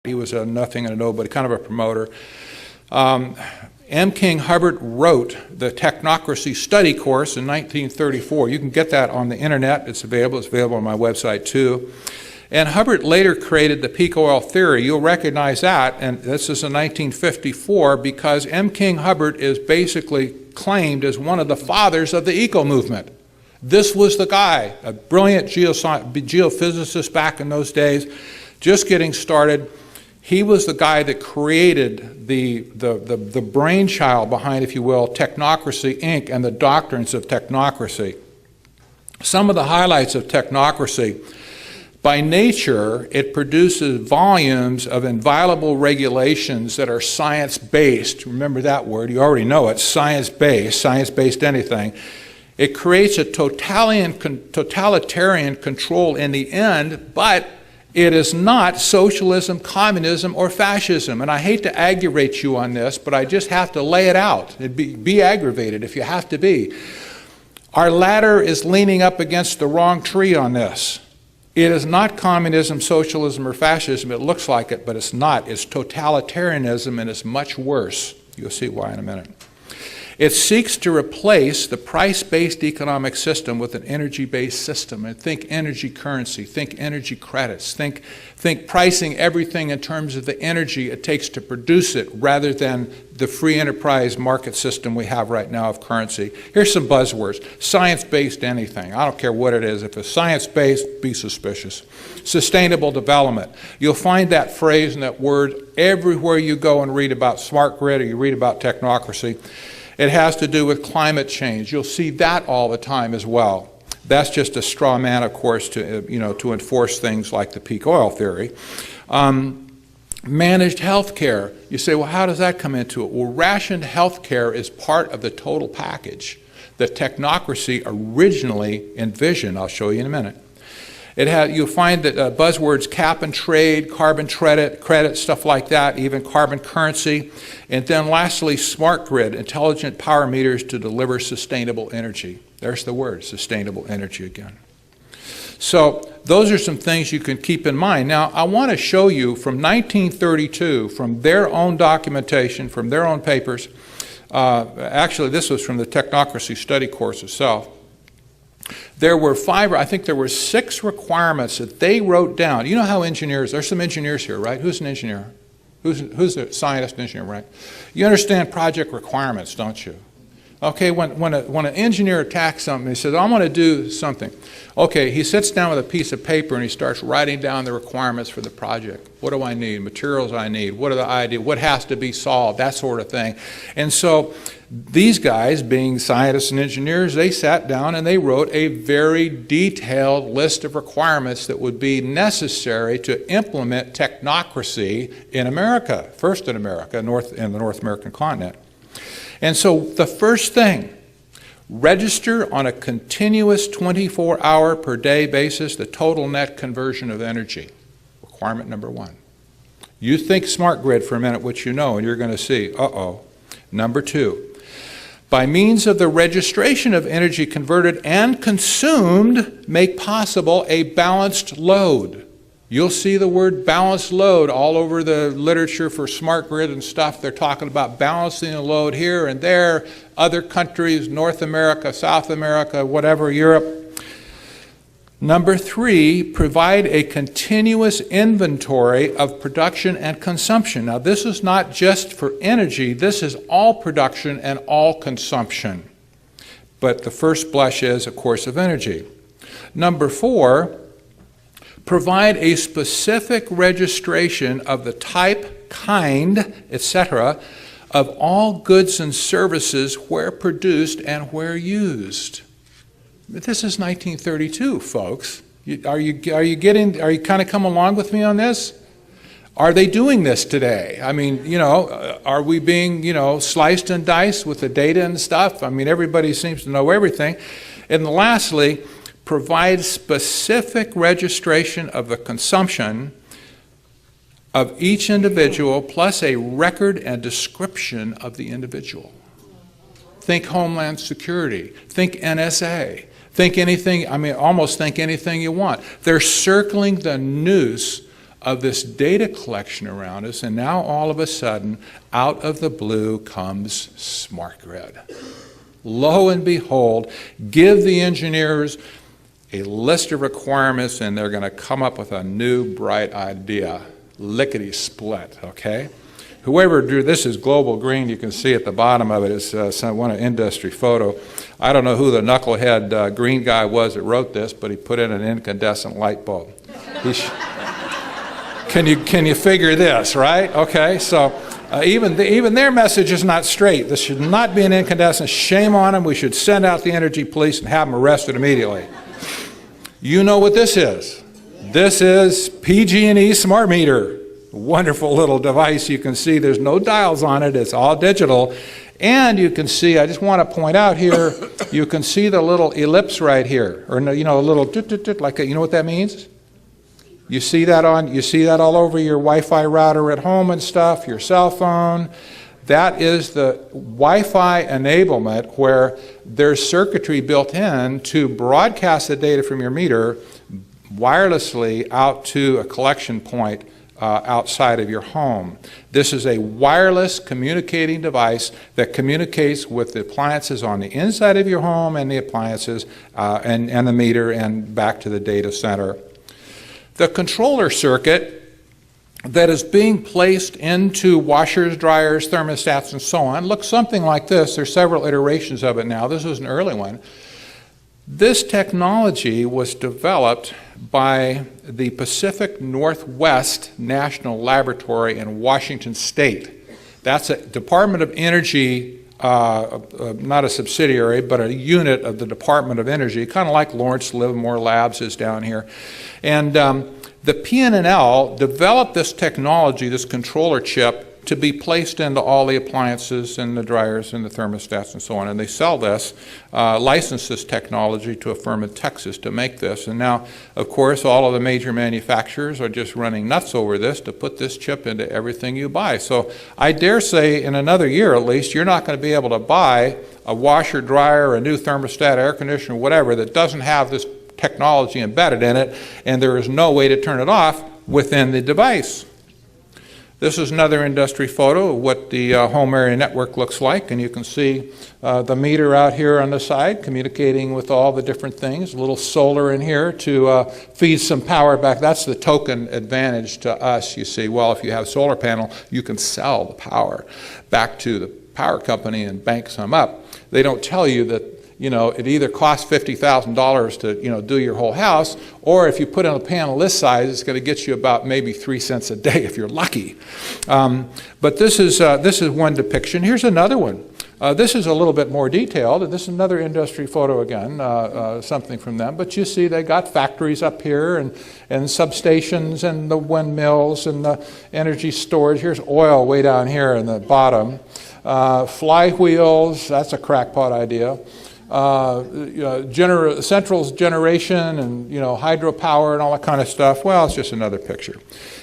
He was a nothing and a nobody, kind of a promoter. M. King Hubbert wrote the Technocracy study course in 1934. You can get that on the internet. It's available. It's available on my website too. And Hubbert later created the peak oil theory. You'll recognize that, and this is in 1954 because M. King Hubbert is basically claimed as one of the fathers of the eco movement. This was the guy, a brilliant geophysicist back in those days, just getting started. He was the guy that created the brainchild behind, if you will, Technocracy, Inc. and the Doctrines of Technocracy. Some of the highlights of Technocracy: by nature, it produces volumes of inviolable regulations that are science-based. Remember that word, you already know it, science-based anything. It creates a totalitarian control in the end, but it is not socialism, communism, or fascism. And I hate to aggravate you on this, but I just have to lay it out. Be aggravated if you have to be. Our ladder is leaning up against the wrong tree on this. It is not communism, socialism, or fascism. It looks like it, but it's not. It's totalitarianism, and it's much worse. You'll see why in a minute. It seeks to replace the price-based economic system with an energy-based system. And think energy currency, think energy credits, think pricing everything in terms of the energy it takes to produce it rather than the free enterprise market system we have right now of currency. Here's some buzzwords. Science-based anything. I don't care what it is. If it's science-based, be suspicious. Sustainable development. You'll find that phrase and that word everywhere you go and read about smart grid or you read about technocracy. It has to do with climate change. You'll see that all the time as well. That's just a straw man, of course, to enforce things like the peak oil theory. Managed health care. You say, well, how does that come into it? Well, rationed health care is part of the total package that technocracy originally envisioned. I'll show you in a minute. You'll find that buzzwords cap and trade, carbon credit, stuff like that, even carbon currency. And then lastly, smart grid, intelligent power meters to deliver sustainable energy. There's the word, sustainable energy again. So those are some things you can keep in mind. Now, I want to show you from 1932, from their own documentation, from their own papers. Actually, this was from the Technocracy study course itself. There were I think there were 6 requirements that they wrote down. You know how engineers, there's some engineers here, right? Who's an engineer? Who's a scientist engineer, right? You understand project requirements, don't you? Okay, when an engineer attacks something, he says, I'm going to do something. Okay, he sits down with a piece of paper and he starts writing down the requirements for the project. What do I need? Materials I need. What are the ideas? What has to be solved? That sort of thing. And so these guys, being scientists and engineers, they sat down and they wrote a very detailed list of requirements that would be necessary to implement technocracy in America, first in America, in the North American continent. And so the first thing, register on a continuous 24-hour per day basis the total net conversion of energy. Requirement number 1. You think smart grid for a minute, which you know, and you're going to see, Number 2, by means of the registration of energy converted and consumed, make possible a balanced load. You'll see the word balanced load all over the literature for smart grid and stuff. They're talking about balancing the load here and there, other countries, North America, South America, whatever, Europe. Number 3, provide a continuous inventory of production and consumption. Now, this is not just for energy. This is all production and all consumption. But the first blush is, of course, of energy. Number 4, provide a specific registration of the type, kind, etc., of all goods and services where produced and where used. This is 1932, folks. Are you kind of coming along with me on this? Are they doing this today? I mean, are we being, sliced and diced with the data and stuff? I mean, everybody seems to know everything. And lastly, provide specific registration of the consumption of each individual plus a record and description of the individual. Think Homeland Security, think NSA, think anything, almost think anything you want. They're circling the noose of this data collection around us, and now all of a sudden, out of the blue comes smart grid. Lo and behold, give the engineers a list of requirements and they're going to come up with a new bright idea. Lickety split, okay? Whoever drew this is global green. You can see at the bottom of it is one industry photo. I don't know who the knucklehead green guy was that wrote this, but he put in an incandescent light bulb. Can you figure this, right? Okay, so even their message is not straight. This should not be an incandescent. Shame on them. We should send out the energy police and have them arrested immediately. You know what this is. This is PG&E smart meter. Wonderful little device. You can see there's no dials on it. It's all digital. And you can see, I just want to point out here, you can see the little ellipse right here. Or, you know, a little, like a, you know what that means? You see that all over your Wi-Fi router at home and stuff, your cell phone. That is the Wi-Fi enablement where there's circuitry built in to broadcast the data from your meter wirelessly out to a collection point outside of your home. This is a wireless communicating device that communicates with the appliances on the inside of your home and the appliances and the meter and back to the data center. The controller circuit that is being placed into washers, dryers, thermostats, and so on looks something like this. There's several iterations of it now. This was an early one. This technology was developed by the Pacific Northwest National Laboratory in Washington State. That's a Department of Energy, not a subsidiary, but a unit of the Department of Energy, kind of like Lawrence Livermore Labs is down here. And the PNNL developed this technology, this controller chip, to be placed into all the appliances and the dryers and the thermostats and so on. And they sell this, license this technology to a firm in Texas to make this. And now, of course, all of the major manufacturers are just running nuts over this to put this chip into everything you buy. So I dare say in another year at least, you're not going to be able to buy a washer, dryer, a new thermostat, air conditioner, whatever, that doesn't have this technology embedded in it, and there is no way to turn it off within the device. This is another industry photo of what the home area network looks like, and you can see the meter out here on the side communicating with all the different things. A little solar in here to feed some power back. That's the token advantage to us, you see. Well, if you have a solar panel, you can sell the power back to the power company and bank some up. They don't tell you that, you know, it either costs $50,000 to, you know, do your whole house, or if you put in a panel this size, it's going to get you about maybe 3 cents a day if you're lucky. But this is one depiction. Here's another one. This is a little bit more detailed. This is another industry photo again, something from them. But you see they got factories up here and substations and the windmills and the energy storage. Here's oil way down here in the bottom. Flywheels, that's a crackpot idea. Central's generation and, you know, hydropower and all that kind of stuff. Well, it's just another picture.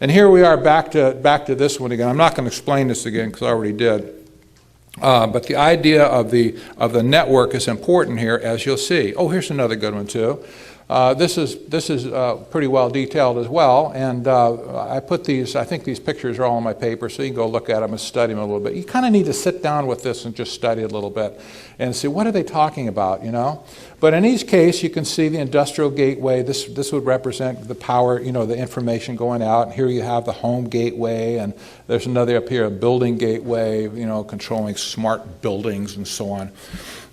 And here we are back to this one again. I'm not going to explain this again because I already did. But the idea of the network is important here, as you'll see. Oh, here's another good one too. This is pretty well detailed as well, and I put these. I think these pictures are all in my paper, so you can go look at them and study them a little bit. You kind of need to sit down with this and just study it a little bit and see what are they talking about, you know. But in each case, you can see the industrial gateway. This would represent the power, you know, the information going out. And here you have the home gateway, and there's another up here, a building gateway, you know, controlling smart buildings and so on.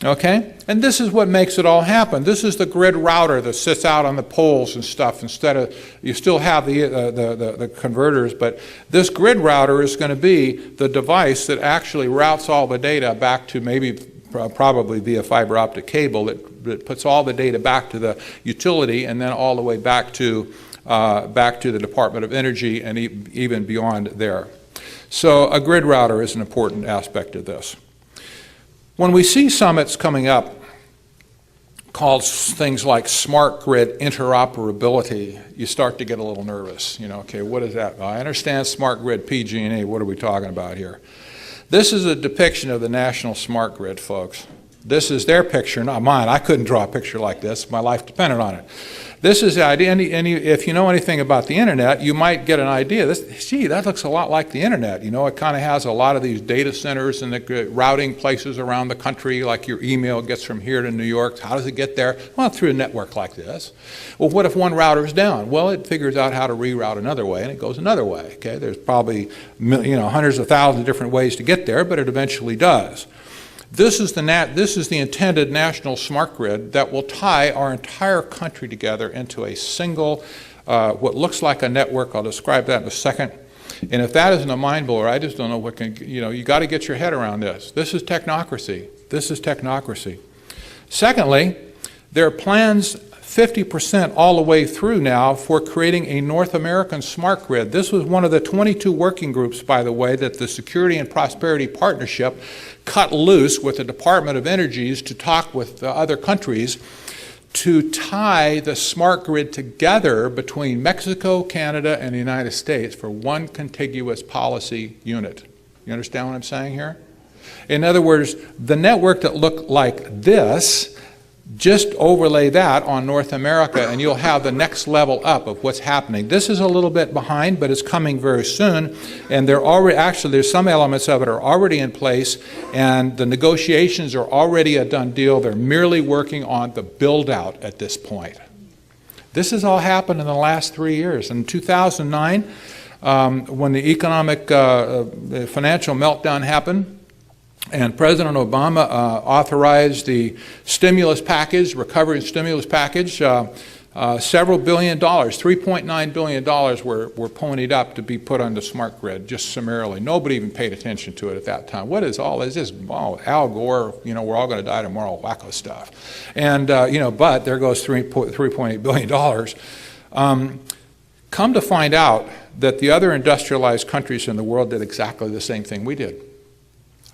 Okay, and this is what makes it all happen. This is the grid router that sits out on the poles and stuff. Instead of, you still have the converters, but this grid router is going to be the device that actually routes all the data back to probably via fiber optic cable that puts all the data back to the utility and then all the way back to the Department of Energy and even beyond there. So a grid router is an important aspect of this. When we see summits coming up called things like smart grid interoperability, you start to get a little nervous. You know, okay, what is that? Well, I understand smart grid PG&E. What are we talking about here? This is a depiction of the national smart grid, folks. This is their picture, not mine. I couldn't draw a picture like this. My life depended on it. This is the idea, and if you know anything about the internet, you might get an idea. Gee, that looks a lot like the internet. You know, it kind of has a lot of these data centers and the routing places around the country, like your email gets from here to New York. How does it get there? Well, through a network like this. Well, what if one router is down? Well, it figures out how to reroute another way, and it goes another way. Okay, there's probably hundreds of thousands of different ways to get there, but it eventually does. This is the intended national smart grid that will tie our entire country together into a single, what looks like a network. I'll describe that in a second. And if that isn't a mind blower, I just don't know what can, you got to get your head around this. This is technocracy. This is technocracy. Secondly, there are plans 50% all the way through now for creating a North American smart grid. This was one of the 22 working groups, by the way, that the Security and Prosperity Partnership cut loose with the Department of Energies to talk with the other countries to tie the smart grid together between Mexico, Canada, and the United States for one contiguous policy unit. You understand what I'm saying here? In other words, the network that looked like this, just overlay that on North America and you'll have the next level up of what's happening. This is a little bit behind, but it's coming very soon. And there's some elements of it are already in place, and the negotiations are already a done deal. They're merely working on the build out at this point. This has all happened in the last 3 years. In 2009, when the economic financial meltdown happened, and President Obama authorized the stimulus package, recovery and stimulus package, several $billion, $3.9 billion were ponied up to be put on the smart grid, just summarily. Nobody even paid attention to it at that time. What is all this? Just Al Gore, we're all going to die tomorrow, wacko stuff. And, but there goes $3.8 billion. Come to find out that the other industrialized countries in the world did exactly the same thing we did.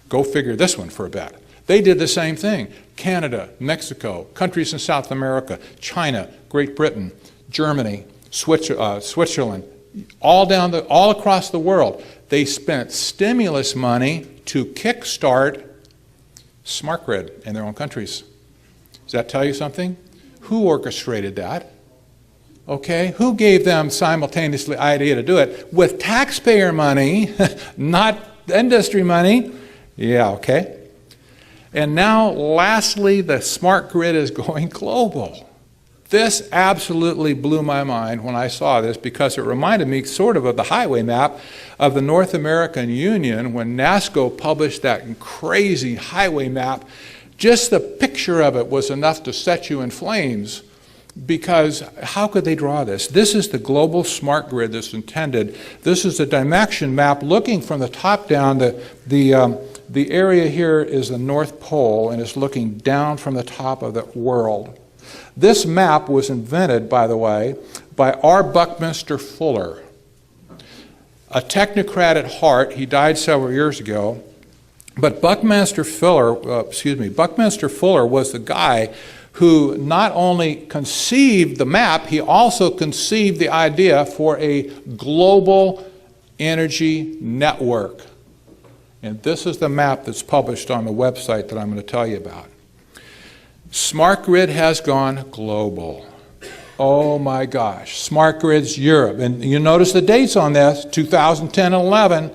Go figure this one for a bit. They did the same thing. Canada, Mexico, countries in South America, China, Great Britain, Germany, Switzerland, all across the world. They spent stimulus money to kickstart smart grid in their own countries. Does that tell you something? Who orchestrated that? Okay, who gave them simultaneously idea to do it? With taxpayer money, not industry money. Yeah, okay. And now, lastly, the smart grid is going global. This absolutely blew my mind when I saw this, because it reminded me sort of the highway map of the North American Union when NASCO published that crazy highway map. Just the picture of it was enough to set you in flames, because how could they draw this? This is the global smart grid that's intended. This is the dimension map looking from the top down. The area here is the North Pole, and it's looking down from the top of the world. This map was invented, by the way, by R. Buckminster Fuller, a technocrat at heart. He died several years ago. But Buckminster Fuller was the guy who not only conceived the map, he also conceived the idea for a global energy network. And this is the map that's published on the website that I'm going to tell you about. Smart grid has gone global. Oh my gosh, smart grid's Europe. And you notice the dates on this, 2010 and 11,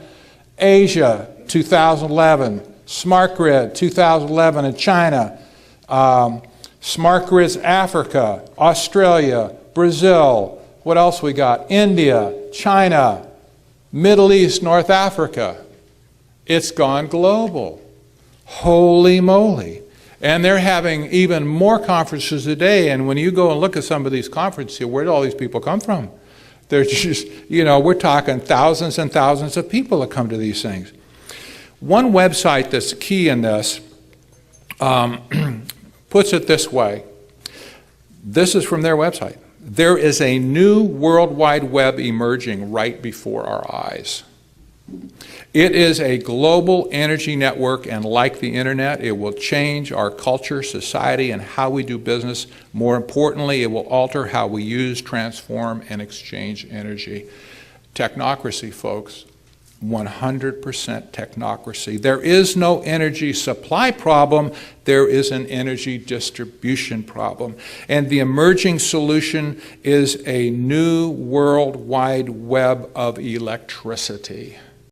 Asia, 2011, smart grid, 2011 in China, smart grids Africa, Australia, Brazil, what else we got? India, China, Middle East, North Africa. It's gone global. Holy moly. And they're having even more conferences today, and when you go and look at some of these conferences, where do all these people come from? They're just, we're talking thousands and thousands of people that come to these things. One website that's key in this puts it this way. This is from their website. There is a new World Wide Web emerging right before our eyes. It is a global energy network, and like the internet, it will change our culture, society, and how we do business. More importantly, it will alter how we use, transform, and exchange energy. Technocracy, folks. 100% technocracy. There is no energy supply problem, there is an energy distribution problem. And the emerging solution is a new world wide web of electricity.